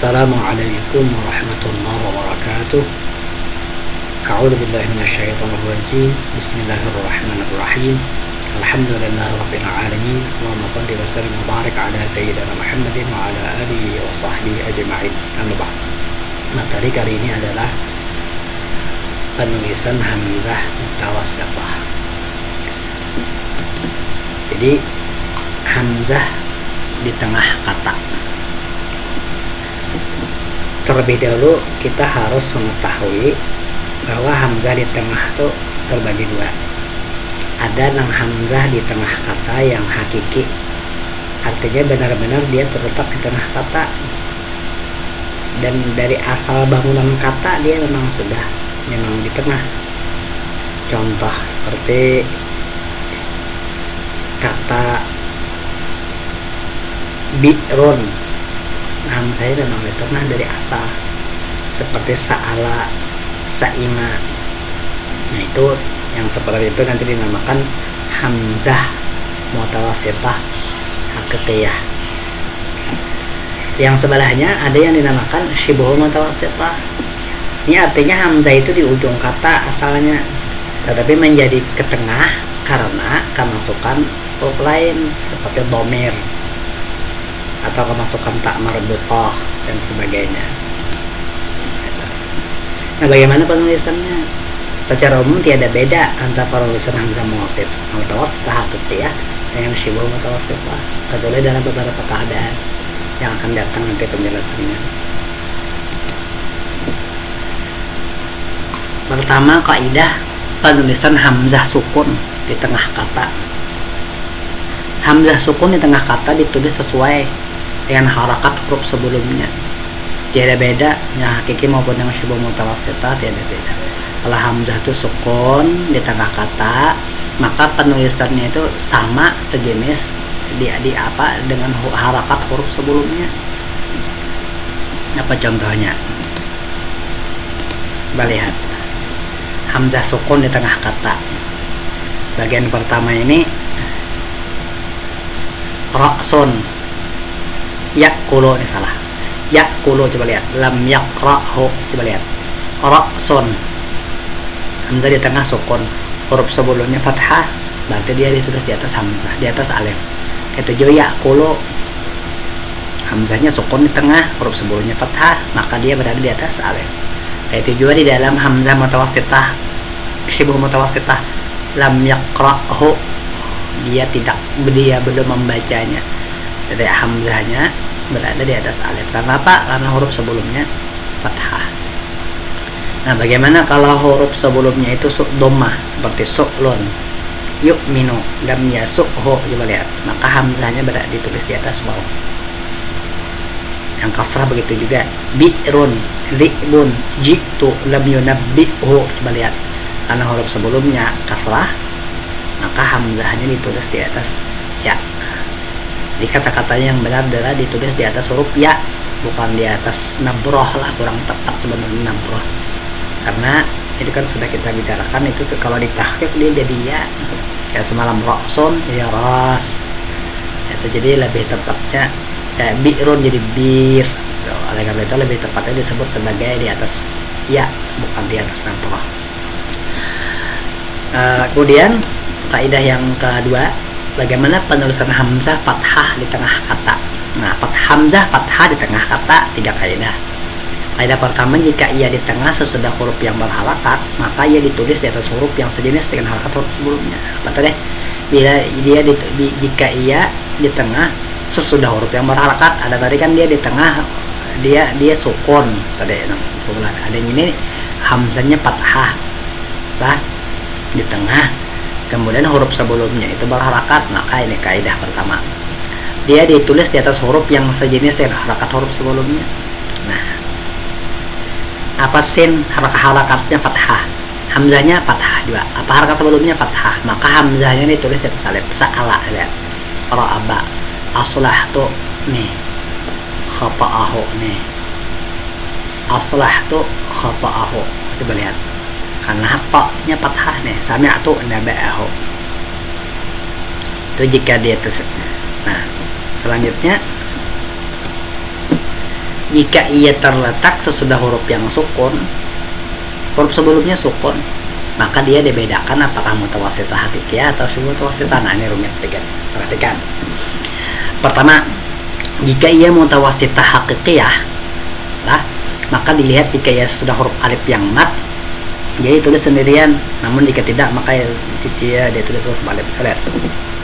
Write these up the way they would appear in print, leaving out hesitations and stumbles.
Assalamualaikum warahmatullahi wabarakatuh. A'udzu billahi minasyaitonir rajim. Bismillahirrahmanirrahim. Alhamdulillahirabbil alamin. Allahumma shalli wa sallim wa barik ala sayyidina Muhammadin wa ala alihi wa sahbihi ajma'in. Amma ba'd. Materi kali ini adalah penulisan hamzah mutawassithah. Jadi hamzah di tengah kata. Terlebih dahulu kita harus mengetahui bahwa hamzah di tengah itu terbagi dua. Ada yang hamzah di tengah kata yang hakiki, artinya benar-benar dia terletak di tengah kata, dan dari asal bangunan kata dia memang di tengah. Contoh seperti kata bi'run, hamzahnya memang di tengah dari asal, seperti sa'ala, sa'ima. Nah, itu yang seperti itu nanti dinamakan hamzah mutawassithah hakikiyah. Yang sebelahnya ada yang dinamakan syibhu mutawassithah. Ini artinya hamzah itu di ujung kata asalnya, tetapi menjadi ke tengah karena kemasukan huruf lain seperti dhamir atau kemasukan tak marbutah dan sebagainya. Nah, bagaimana penulisannya? Secara umum tiada beda antara penulisan hamzah mutawassithah hakikiyah dengan syibhu mutawassithah, kecuali dalam beberapa keadaan yang akan datang nanti penjelasannya. Pertama, kaidah penulisan hamzah sukun di tengah kata. Hamzah sukun di tengah kata ditulis sesuai dengan harakat huruf sebelumnya. Tiada beda yang hakiki maupun yang syibhu mutawassithah, tiada beda. Kalau hamzah itu sukun di tengah kata, maka penulisannya itu sama sejenis di apa dengan harakat huruf sebelumnya. Apa contohnya? Coba lihat. Hamzah sukun di tengah kata. Bagian pertama ini ra'sun. Ya'kulu, ini salah. Ya'kulu, coba lihat. Lam yaqra'hu, coba lihat. Ra'sun. Hamzah di tengah sukun, huruf sebelumnya fathah, berarti dia ditulis di atas hamzah, di atas alif. Ketujuh, ya'kulu, hamzahnya sukun di tengah, huruf sebelumnya fathah, maka dia berada di atas alif. Ketujuh, di dalam hamzah mutawassithah, syibhu mutawassithah, lam yaqra'hu, dia belum membacanya. Jadi hamzahnya berada di atas alif. Karena apa? Karena huruf sebelumnya fathah. Nah, bagaimana kalau huruf sebelumnya itu dhammah seperti su'lun, yu'minu, lam yasu'hu, coba lihat. Maka hamzahnya berada ditulis di atas waw. Yang kasrah begitu juga. Bi'run, li'bun, ji'tu, lam yunabbi'hu, coba lihat. Karena huruf sebelumnya kasrah, maka hamzahnya ditulis di atas ya. Di kata-katanya yang benar adalah ditulis di atas huruf ya, bukan di atas nabroh lah, kurang tepat sebenarnya nabroh. Karena itu kan sudah kita bicarakan, itu kalau ditahqiq dia jadi ya, kayak semalam ra'sun ya ras. Itu jadi lebih tepatnya kayak bi'run jadi bir. Oleh karena itu lebih tepatnya disebut sebagai di atas ya, bukan di atas nabroh. Kemudian kaidah yang kedua, bagaimana penulisan hamzah fathah di tengah kata. Nah, hamzah fathah di tengah kata, tiga kaidah. Kaidah pertama, jika ia di tengah sesudah huruf yang berharakat, maka ia ditulis di atas huruf yang sejenis dengan harakat huruf sebelumnya. Apa tadi? Jika ia di tengah sesudah huruf yang berharakat, ada tadi kan dia di tengah, dia sukun tadi. Ada yang ini hamzahnya fathah lah di tengah, kemudian huruf sebelumnya itu berharakat, maka ini kaidah pertama, dia ditulis di atas huruf yang sejenis dengan harakat huruf sebelumnya. Nah, apa sin harakatnya fathah, hamzahnya fathah juga. Apa harakat sebelumnya fathah, maka hamzahnya ditulis di atas alif. Sa'ala, lihat. Ra'aba, aslahtu, nih. Khata'ahu, nih. Aslahtu khata'ahu, coba lihat. Karena ta'nya fathah nih. Sami'tu naba'ahu. Itu jika dia Nah, selanjutnya jika ia terletak sesudah huruf yang sukun, huruf sebelumnya sukun, maka dia dibedakan apakah mutawasithah hakikiyah atau syibhu mutawasithah. Nah, ini rumit, perhatikan. Pertama, jika ia mutawasithah hakikiyah lah, maka dilihat jika ia sudah huruf alif yang mat, dia ditulis sendirian. Namun jika tidak, maka dia ditulis huruf alif.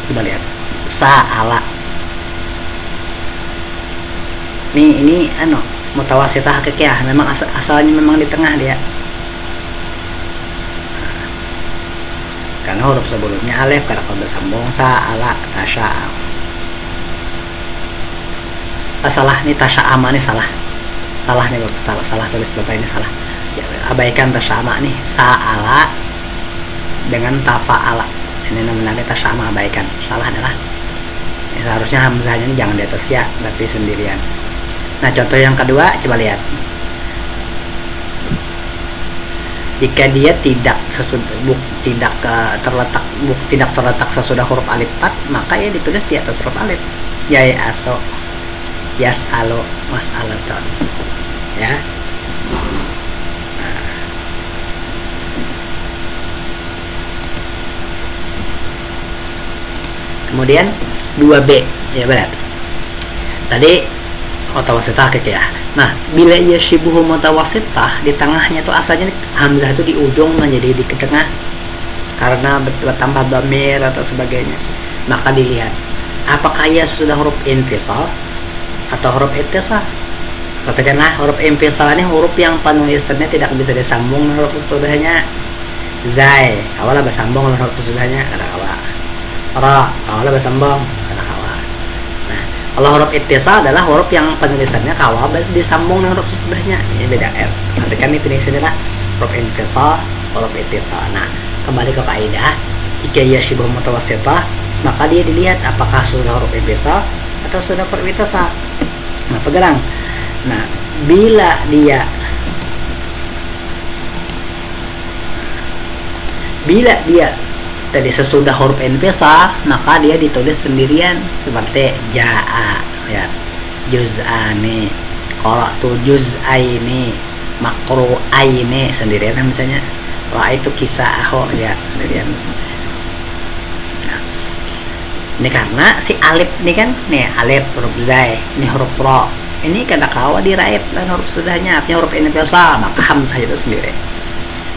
Coba lihat. Sa'ala. Ini mutawasithah hakikiyah. Memang asalnya memang di tengah dia. Karena huruf sebelumnya alif, karena kalau bersambung sa'ala, tasya'a. Salah nih, tasya'ama nih salah nih Bapak, salah tulis Bapak ini salah. Abaikan tasya'ama nih, sa'ala dengan tafa'ala. Ini namanya tasya'ama, abaikan, salah nih lah. Seharusnya hamzahnya ini jangan di atas ya, tapi sendirian. Nah, contoh yang kedua, coba lihat. Jika dia tidak terletak sesudah huruf alif mat, maka ia ditulis di atas huruf alif. Ya aso, yas'alo, mas'alaton. Ya. Kemudian 2B, ya benar. Tadi mutawasithah hakikiyah. Nah, bila ia syibhu mutawasithah, di tengahnya tuh asalnya hamzah itu di ujung, nah jadi di tengah karena bertambah dhamir atau sebagainya. Maka dilihat apakah ia sudah huruf infisal atau huruf ittisal. Perhatikanlah, huruf infisal ini huruf yang penulisannya tidak bisa disambung dengan huruf sesudahnya. Zai awalnya bersambung dengan huruf sesudahnya, ada awal. Ra awalnya bersambung, ada awal. Nah, kalau huruf ittisal adalah huruf yang penulisannya kawal disambung dengan huruf sesudahnya. Ini beda R. Perhatikan definisinya lah, huruf infisal, huruf ittisal. Nah, kembali ke kaidah, jika ia syibhu mutawasithah, maka dia dilihat apakah sudah huruf infisal atau sudah huruf ittisal. Nah, pegang. Nah, bila dia tadi sesudah huruf infisal, maka dia ditulis sendirian seperti jaa, ya, juz'ani, qara'tu juz'aini, maqru'aini, sendirian misalnya. Ra'aitu kisa'ahu, ya, sendirian. Nah, ini karena si alif ini kan, nih alif huruf zai, ini huruf ra. Ini kada kawa diraib dan huruf sudahnya, artinya huruf infisal, maka hamzah itu sendiri.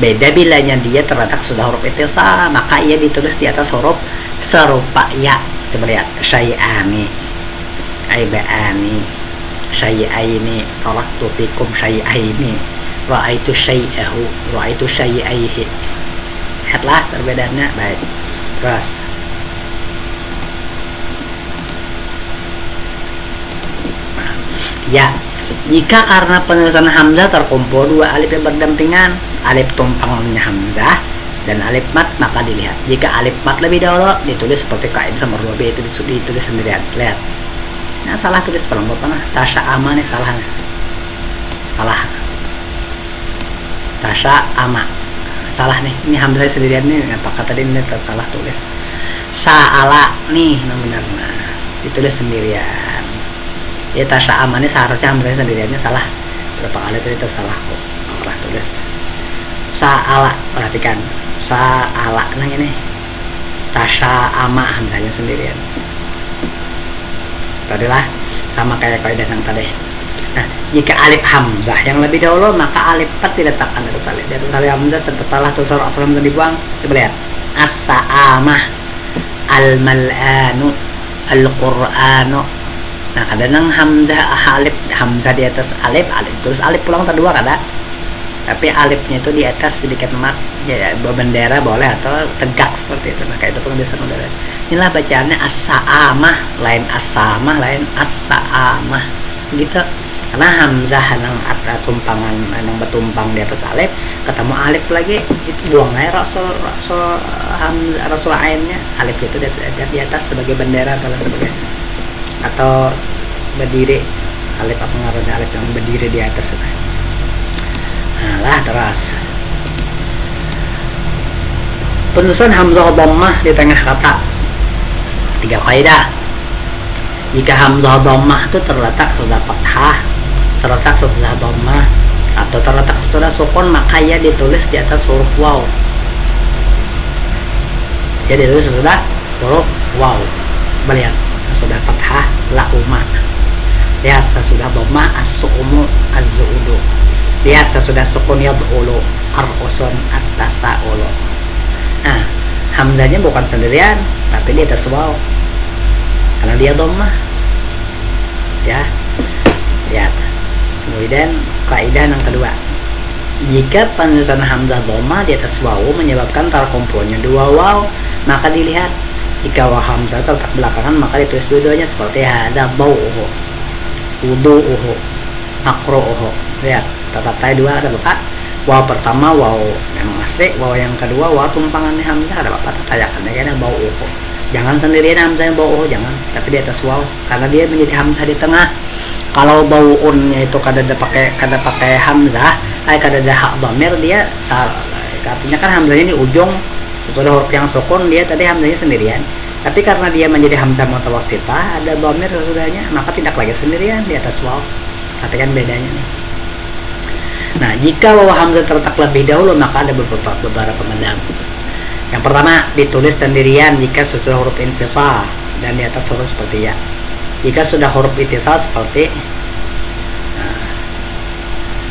Beda bilanya dia terletak sudah huruf ittisal, maka ia ditulis di atas huruf serupa ya. Coba lihat, syai'ani, aiba'ani, syai'aini, taraktu fikum syai'aini, ra'aitu syai'ahu, ra'aitu syai'aihi. Lihatlah perbedaannya. Baik, terus ya, jika karena penulisan hamzah terkumpul dua alif yang berdampingan, alif tumpangnya hamzah dan alif mat, maka dilihat. Jika alif mat lebih dahulu, ditulis seperti kaidah nomor 2B, itu ditulis sendirian. Lihat. Nah, salah tulis paling Bapak nah. Tasya'ama nih salah. Salah. Tasya'ama. Salah nih. Ini hamzah sendirian nih. Apakah tadi ini salah tulis? Sa'ala nih yang benar. Nah, ditulis sendirian. Ya, tasya'ama ini seharusnya hamzahnya sendiriannya salah. Berapa kali tadi tersalah kok, salah tulis. Sa'ala, perhatikan, sa'ala nah ini tasya'ama hamzahnya sendirian. Tadilah sama kayak kaidah yang tadi. Nah, jika alif hamzah yang lebih dahulu, maka alif pat diletakkan di atas alif. Di atas alif hamzah setelah tulisan asal dibuang. Coba lihat, as-sa'amah, al-mal'anu, al-qur'anu. Nah, kadang hamzah di atas alif terus alif pulang kedua kada, tapi alifnya itu di atas sedikit mat, ya, bendera boleh atau tegak seperti itu. Nah, kayak itu penulisan udara. Inilah bacaannya as-sa'amah, lain as-samah, lain as-sa'amah gitu. Karena hamzah nang tumpangan nang bertumpang di atas alif, ketemu alif lagi, itu buang aja rasul ainnya, alif itu di atas sebagai bendera atau sebagainya, atau berdiri, alif apa ngaruhnya alif yang berdiri di atas. Nah lah, terus penulisan hamzah dhammah di tengah kata. 3 kaidah. Jika hamzah dhammah itu terletak sudah fathah, terletak sesudah dhammah atau terletak sesudah sukun, maka ia ditulis di atas huruf waw. Ya ditulis sesudah huruf waw. Coba lihat, sesudah fathah lauma. Lihat sesudah dhammah as-su'umu az-zu'udu. Lihat sesudah sukun yad'ulu ar-usun at-tasa'ulu. Nah, hamzahnya bukan sendirian, tapi di atas waw karena dia dhammah. Ya, lihat. Kemudian kaidah yang kedua, jika penulisan hamzah dhammah di atas waw menyebabkan terkumpulnya dua waw, maka dilihat jika waw hamzah terletak belakangan maka ditulis dua-duanya seperti hada dhau'uhu, wudu'uhu, makru'uhu. Lihat, tata dua ada bapak. Waw pertama waw memang asli, waw yang kedua waw tumpangannya hamzah ada bapak tatayakannya kayaknya dhau'uhu. Jangan sendirian hamzahnya dhau'uhu, jangan, tapi di atas waw karena dia menjadi hamzah di tengah. Kalau dhau'unnya itu kada pakai hamzah, kada ada hak dhamir, dia salah. Artinya kan hamzahnya di ujung sudah huruf yang sukun, dia tadi hamzahnya sendirian. Tapi karena dia menjadi hamzah mutawassithah, ada dhamir sesudahnya, maka tidak lagi sendirian di atas waw. Perhatikan bedanya nih. Nah, jika waw hamzah terletak lebih dahulu maka ada beberapa madhab. Yang pertama, ditulis sendirian jika sesudah huruf infisal dan di atas huruf seperti ya. Jika sudah huruf ittisal seperti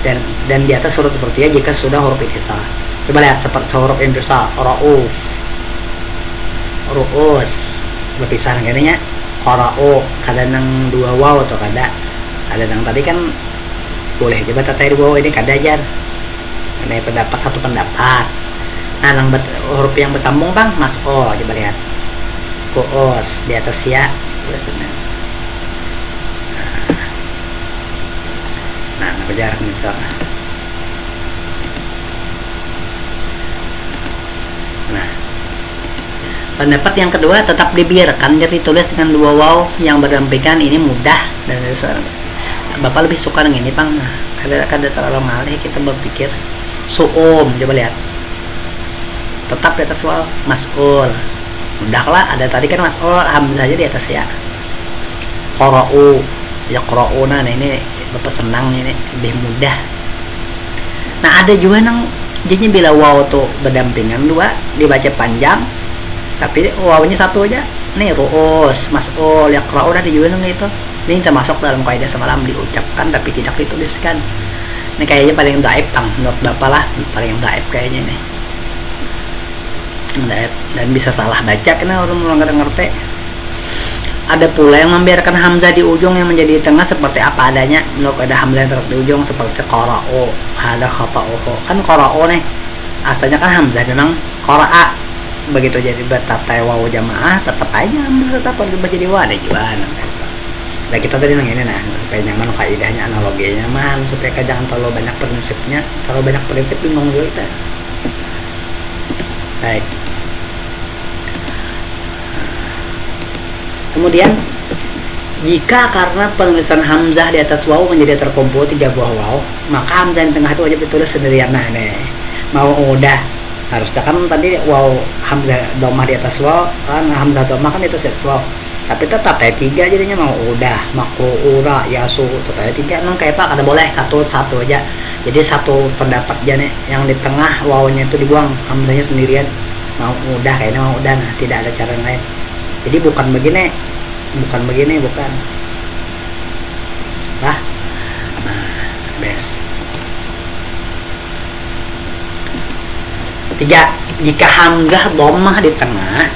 dan di atas huruf seperti ya jika sudah huruf ittisal. Coba lihat seperti huruf infisal, rauf, ruus, berpisah kayaknya. Qara'u kada nang dua waw atau kada. Ada nang tadi kan boleh coba tatai dua waw, ini kada ajar. Ini pendapat satu pendapat. Nah, nang huruf yang bersambung bang, mas'o, coba lihat. Kuus di atas ya tulisannya. Nah, jarak misalnya. Nah, pendapat yang kedua tetap dibiarkan jadi ditulis dengan dua waw yang berdampingan, ini mudah dan seorang. Bapak lebih suka dengan ini bang. Nah, kada terlalu ngalih kita berpikir. Su'um, coba lihat. Tetap di atas waw. Mas'ul, mudah lah. Ada tadi kan mas'ul hamzah aja di atas ya. Qara'u, yaqra'una. Nah, ini Bapak senang ini lebih mudah. Nah, ada juga nang jadi bila waw tuh berdampingan dua dibaca panjang tapi wawnya satu aja. Nih ru'us, mas'ul, yaqra'u udah juga nang itu. Ini termasuk dalam kaidah semalam, diucapkan tapi tidak dituliskan. Ini kayaknya paling dhaif bang, menurut Bapak lah paling dhaif kayaknya nih. Dhaif dan bisa salah baca karena orang ngerti. Ada pula yang membiarkan hamzah di ujung yang menjadi di tengah seperti apa adanya. Menurut ada hamzah yang terletak di ujung seperti qara'u, hada khata'uhu. Kan qara'u nih asalnya kan hamzah memang qara'a. Begitu jadi bertatai waw jamaah tetap aja hamzah tetap berubah jadi waw, ada gimana. Nah, kita tadi nang ini nah supaya nyaman kaidahnya, analoginya nyaman, supaya jangan terlalu banyak prinsipnya. Terlalu banyak prinsip bingung juga kita. Baik. Kemudian jika karena penulisan hamzah di atas waw menjadi terkumpul 3 buah waw, maka hamzah di tengah itu wajib ditulis sendirian. Nah, nih mau udah harusnya kan tadi waw hamzah dhammah di atas waw kan, hamzah dhammah kan itu set waw, tapi tetap tadi 3 jadinya mau udah makru'ura yasu tetap 3 nang kayak pak ada boleh satu aja. Jadi satu pendapat aja nih yang di tengah wawnya itu dibuang, hamzahnya sendirian. Mau udah kayaknya mau udah, nah tidak ada cara lain. Jadi bukan begini. Nah, best. 3. Jika hamzah dhammah di tengah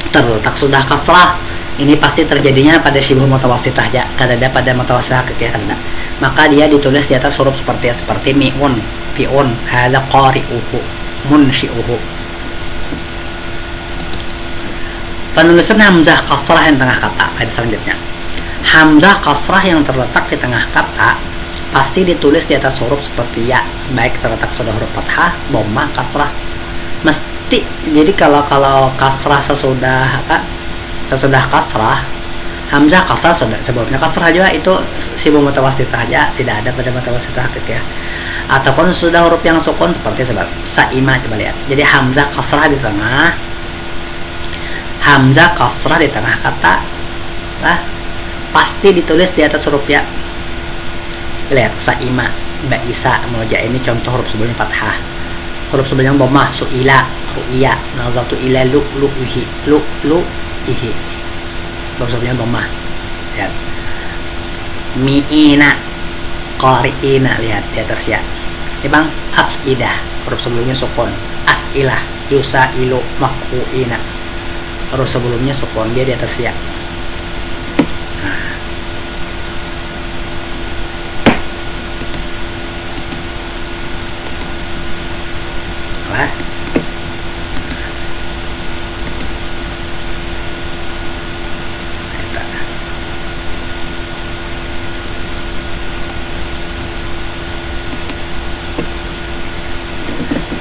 terletak sudah kasrah, ini pasti terjadinya pada syibh mutawassithah aja, kada ada pada mutawassithah kada. Maka dia ditulis di atas huruf seperti mi'un, fi'un, hada qari'uhu, munshi'uhu. Penulisan hamzah kasrah yang tengah kata. Ada selanjutnya. Hamzah kasrah yang terletak di tengah kata pasti ditulis di atas huruf seperti ya, baik terletak sudah huruf fathah, dhammah, kasrah. Mesti. Jadi kalau kasrah sesudah kasrah, hamzah kasrah sudah sebelumnya kasrah juga itu sibuk mutawassithah aja, tidak ada pada mutawassithah ya. Ataupun sudah huruf yang sukun seperti sebab sa'ima, coba lihat. Jadi hamzah kasrah di tengah. Hamzah kasrah di tengah kata pasti ditulis di atas huruf ya. Lihat saima, ba'isa, muroja ini contoh huruf sebelumnya fathah. Huruf sebelumnya dhammah, su'ila, ru'ya, nazartu ila lu'lu'ihi, lu'lu'ihi. Huruf sebelumnya dhammah. Lihat. Mi'ina, qari'ina, lihat di atas ya. Ini Bang, afidah, huruf sebelumnya sukun. As'ilah, yusailu, maqru'ina. Huruf sebelumnya sukun, dia di atas ya.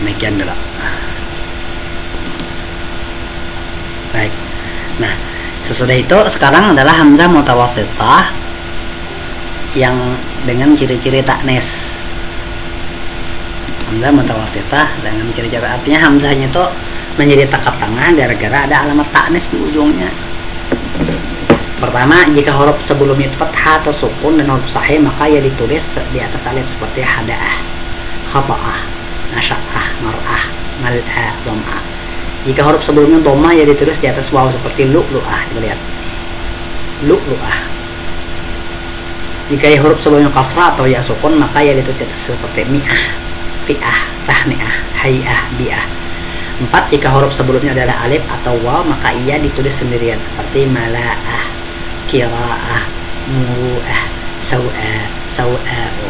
Demikian dulu. Baik. Nah, sesudah itu sekarang adalah hamzah mutawassithah yang dengan ciri-ciri ta'nis. Hamzah mutawassithah dengan ciri-ciri, artinya hamzahnya itu menjadi takat tengah gara-gara ada alamat ta'nis di ujungnya. Pertama, jika huruf sebelumnya itu fathah atau sukun dan huruf sahih, maka ya ditulis di atas alif seperti hada'ah, khata'ah, nasya'ah, mar'ah, mal'ah, dham'ah. Jika huruf sebelumnya dhammah ya ditulis di atas waw seperti lu'lu'ah. Coba lihat. Lu'lu'ah. Jika huruf sebelumnya kasrah atau ya sukun, maka ya ditulis di atas seperti mi'ah, fi'ah, tahni'ah, hay'ah, bi'ah. 4. Jika huruf sebelumnya adalah alif atau waw, maka ia ditulis sendirian seperti mala'ah, kira'ah, muru'ah, saw'ah, saw'a'u.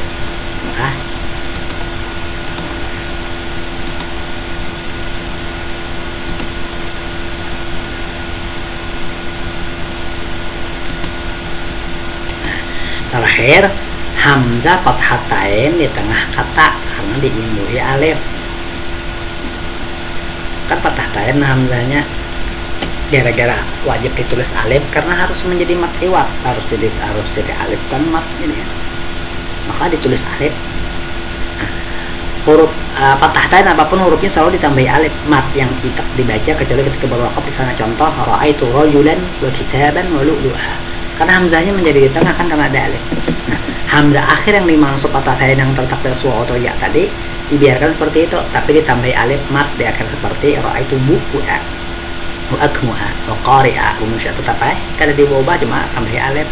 Terakhir, hamzah fathatain di tengah kata karena diimbuhi alif. Kan fathatain hamzahnya gara-gara wajib ditulis alif karena harus menjadi mat iwat, harus jadi alif kan mat ini ya. Maka ditulis alif. Nah, huruf fathatain apapun hurufnya selalu ditambahi alif mat yang tidak dibaca kecuali ketika berwakaf. Di sana contoh ra'aitu rajulan wa kitaban wa lu'lu'a. Karena hamzahnya menjadi di tengah kan karena ada alif. Nah, hamzah akhir yang dimaksud fathatain yang terletak pada suara atau ya tadi dibiarkan seperti itu, tapi ditambahi alif mat di akhir seperti ra'aitu bu'a, wa akmu'a, wa qari'a, wa manusia tetap kada diubah cuma tambahi alif.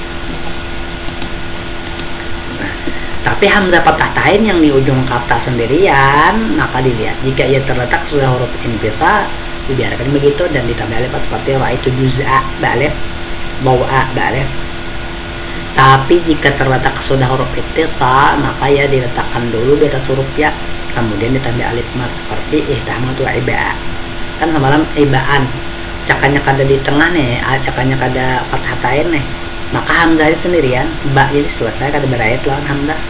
Nah, tapi hamzah fathatain yang di ujung kata sendirian, maka dilihat jika ia terletak sudah huruf infisal dibiarkan begitu dan ditambah alif seperti ra'aitu juz'a ba'alif, bawa ba'alif. Tapi jika terletak sudah huruf ittisal, maka ya diletakkan dulu di atas huruf ya, kemudian ditambah alif mat seperti ihtamatu iba'a. Kan semalam iba'an cakanya kada di tengah nih, cakanya kada fathatain nih, maka hamzahnya sendirian, ba jadi selesai kada berayat lawan hamzah.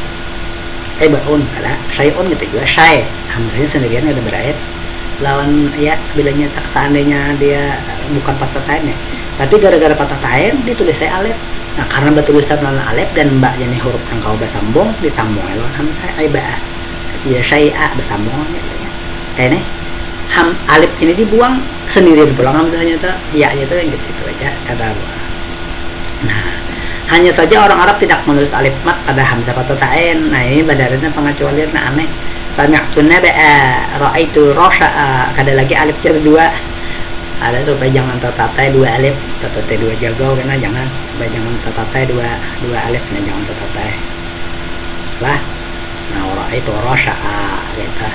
Iba'un kada syai'un gitu juga syai, hamzahnya sendirian kada berayat lawan ya bilanya seandainya dia bukan fathatain ya. Tapi gara-gara fathatain ditulis saya alif. Nah, karena bertulisan non alif dan mbak jadi huruf yang kau bersambung disambung lawan hamzah iba'ah. Ya syai'a bersambung ya. Kayak nih. Alif ini dibuang sendiri pulang hamzahnya tuh, ya-nya tuh gitu situ aja kada. Nah, hanya saja orang Arab tidak menulis alif mat pada hamzah fathatain. Nah, ini badarnya pengecualian aneh. Sami'tu naba'a, ra'aitu rasya'a, kada lagi alifnya dua. Ada supaya jangan tertatai dua alif, tertatai dua jago karena jangan, supaya jangan tertatai dua alif, nah jangan tertatai lah. Nah, orang itu rasya'a gitu.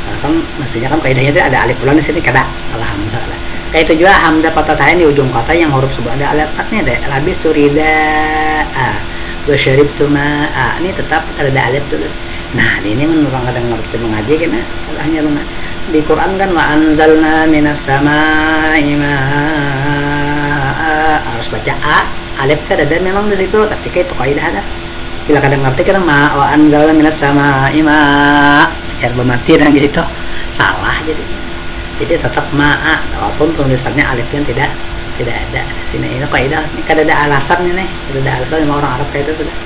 Nah, kan mestinya kan kaidahnya itu ada alif pulang di sini kada salah hamzah lah. Kayak itu juga hamzah fathatain di ujung kata yang huruf sebelum ada alif matnya ada labis surida'a wa syaribtu ma'a, ini tetap ada alif tulis. Nah, ini menurut orang kadang ngerti mengaji kan hanya luna di Quran kan wa anzalna minas samaa'i ma'a, harus baca a, alif kan ada memang di situ, tapi kayak itu kaidah ada. Bila kadang ngerti kan ma wa anzalna minas samaa'i ma'a, biar bermati dan gitu salah jadi tetap ma'a walaupun penulisannya alifnya tidak ada di sini. Ini kaidah ini kan ada alasan ini, ada alasan sama orang Arab kayak itu sudah.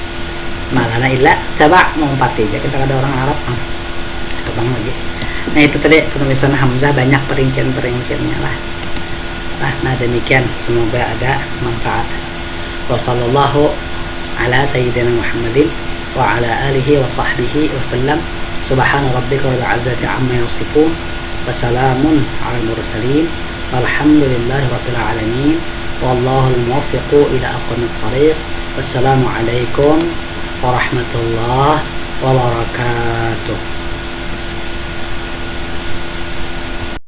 Malana illa coba mau parti aja kita ada orang Arab itu bang lagi. Nah, itu tadi penulisan hamzah banyak perincian-perinciannya lah. Nah, demikian semoga ada manfaat. Wassallallahu ala sayyidina Muhammadin wa ala alihi wa sahbihi wa sallam. Subhana rabbika rabbil izzati amma yasifun wa salamun alal mursalin walhamdulillahi rabbil alamin wallahul muwaffiqu ila aqwamit thariq. Wassalamu alaikum warahmatullahi wabarakatuh.